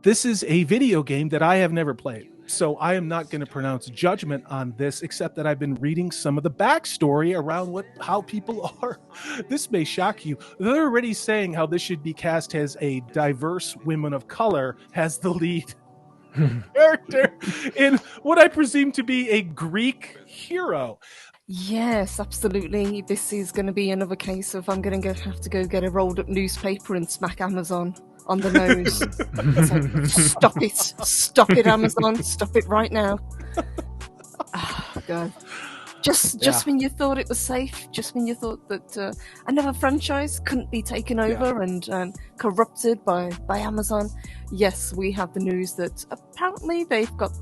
This is a video game that I have never played. So I am not going to pronounce judgment on this, except that I've been reading some of the backstory around how people are. This may shock you. They're already saying how this should be cast as a diverse women of color as the lead character in what I presume to be a Greek hero. Yes, absolutely. This is going to be another case of I'm going to have to go get a rolled up newspaper and smack Amazon on the nose. So, stop it, Amazon, stop it right now. Oh, God. Just when you thought it was safe, just when you thought that another franchise couldn't be taken over and corrupted by Amazon, yes, we have the news that apparently they've got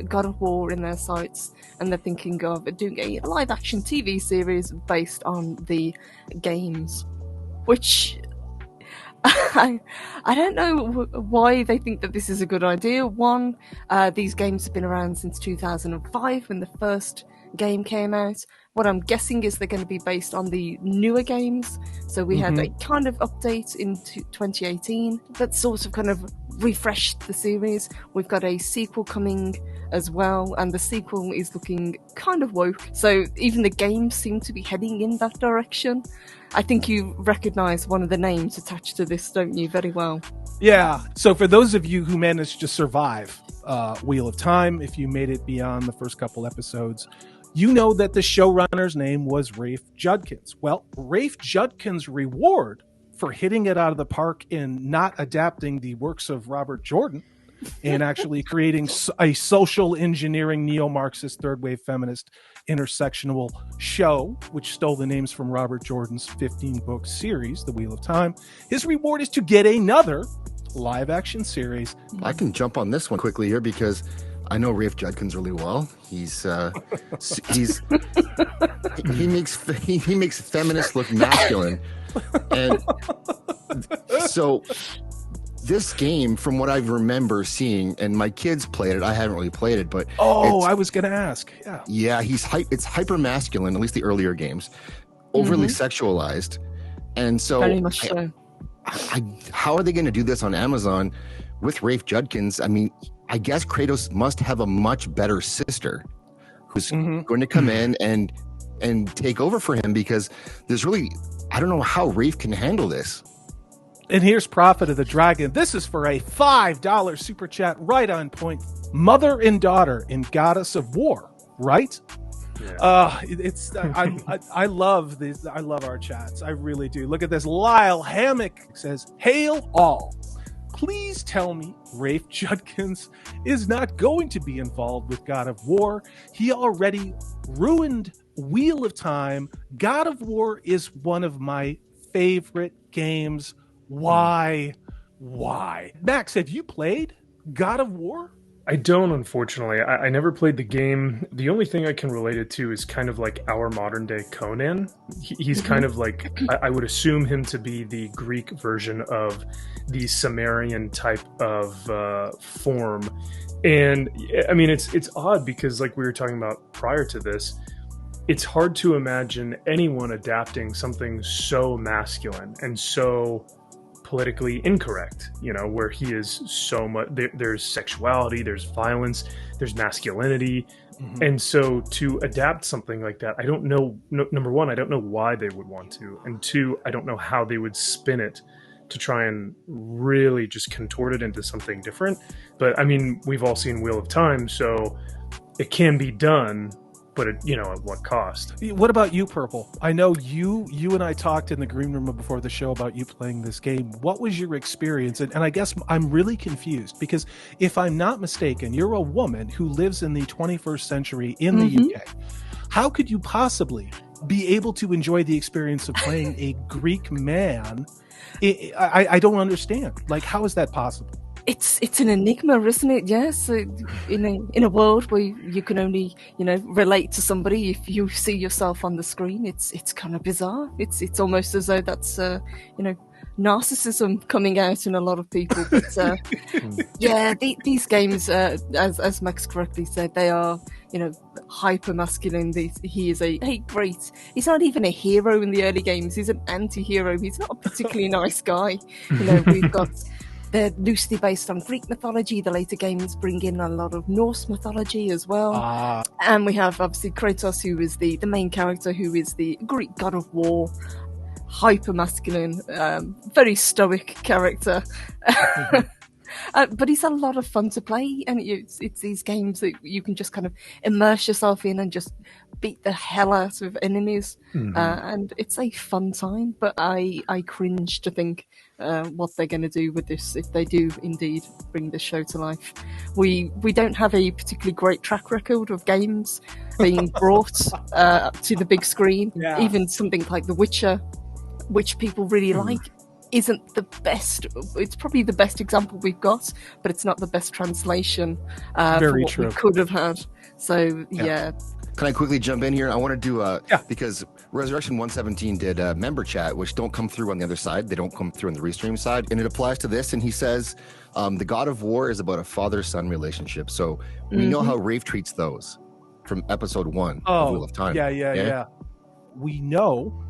God of War in their sights, and they're thinking of doing a live-action TV series based on the games, which I don't know why they think that this is a good idea. One, these games have been around since 2005 when the first game came out. What I'm guessing is they're going to be based on the newer games. So we had a kind of update in 2018 that sort of kind of refreshed the series. We've got a sequel coming as well, and the sequel is looking kind of woke. So even the games seem to be heading in that direction. I think you recognize one of the names attached to this, don't you, very well? Yeah. So for those of you who managed to survive Wheel of Time, if you made it beyond the first couple episodes, you know that the showrunner's name was Rafe Judkins. Well, Rafe Judkins' reward for hitting it out of the park in not adapting the works of Robert Jordan and actually creating a social engineering neo-Marxist third-wave feminist intersectional show, which stole the names from Robert Jordan's 15-book series, The Wheel of Time. His reward is to get another live-action series. I can jump on this one quickly here because I know Rafe Judkins really well. He makes feminists look masculine, and so this game, from what I remember seeing, and my kids played it. I haven't really played it, but I was going to ask. Yeah, it's hyper masculine. At least the earlier games, overly sexualized, and so very much so. How are they going to do this on Amazon with Rafe Judkins? I mean, I guess Kratos must have a much better sister who's going to come in and take over for him, because there's really, I don't know how Rafe can handle this. And here's Prophet of the Dragon. This is for a $5 super chat, right on point. Mother and daughter in Goddess of War, right? Yeah. I love these. I love our chats. I really do. Look at this. Lyle Hammock says, "Hail all. Please tell me Rafe Judkins is not going to be involved with God of War. He already ruined Wheel of Time. God of War is one of my favorite games. Why? Max, have you played God of War?" I don't, unfortunately. I never played the game. The only thing I can relate it to is kind of like our modern day Conan. He's kind of like, I would assume him to be the Greek version of the Sumerian type of form. And I mean, it's odd because, like we were talking about prior to this, it's hard to imagine anyone adapting something so masculine and so politically incorrect, where he is so much, there's sexuality, there's violence, there's masculinity. And so to adapt something like that, I don't know, number one, I don't know why they would want to, and two, I don't know how they would spin it to try and really just contort it into something different. But I mean, we've all seen Wheel of Time, so it can be done, but at what cost? What about you, Purple? I know you and I talked in the green room before the show about you playing this game. What was your experience? And I guess I'm really confused because if I'm not mistaken, you're a woman who lives in the 21st century in the UK. How could you possibly be able to enjoy the experience of playing a Greek man? I don't understand. Like, how is that possible? It's an enigma, isn't it? Yes, in a world where you can only relate to somebody if you see yourself on the screen, it's kind of bizarre. It's almost as though that's narcissism coming out in a lot of people. But these games, as Max correctly said, they are hyper masculine. He is he's not even a hero in the early games. He's an anti-hero. He's not a particularly nice guy. We've got They're loosely based on Greek mythology. The later games bring in a lot of Norse mythology as well. And we have obviously Kratos, who is the main character, who is the Greek god of war, hyper masculine, very stoic character. But he's a lot of fun to play, and it's these games that you can just kind of immerse yourself in and just beat the hell out of enemies. And it's a fun time, but I cringe to think what they're going to do with this if they do indeed bring this show to life. We don't have a particularly great track record of games being brought to the big screen. Even something like The Witcher, which people really like, isn't the best. It's probably the best example we've got, but it's not the best translation for what we could have had. So yeah. Can I quickly jump in here? I want to do because Resurrection 117 did a member chat, which don't come through on the other side. They don't come through on the restream side, and it applies to this. And he says the God of War is about a father-son relationship. So we know how Rafe treats those from episode 1 of Wheel of Time. Yeah. We know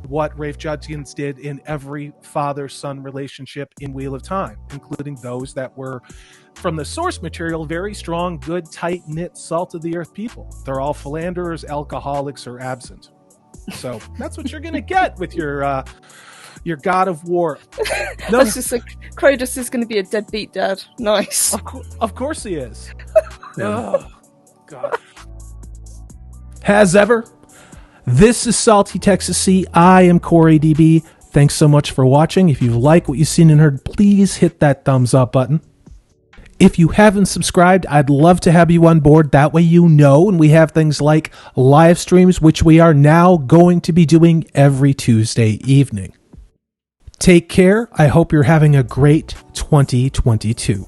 what Rafe Judkins did in every father-son relationship in Wheel of Time, including those that were from the source material, very strong, good, tight-knit, salt-of-the-earth people. They're all philanderers, alcoholics, or absent. So that's what you're going to get with your God of War. No, that's just like Kratos is going to be a deadbeat dad. Nice. Of course he is. Oh, God. Has ever. This is Salty Texas Sea. I am Corey DB. Thanks so much for watching. If you like what you've seen and heard, please hit that thumbs up button. If you haven't subscribed, I'd love to have you on board. That way you know, and we have things like live streams, which we are now going to be doing every Tuesday evening. Take care. I hope you're having a great 2022.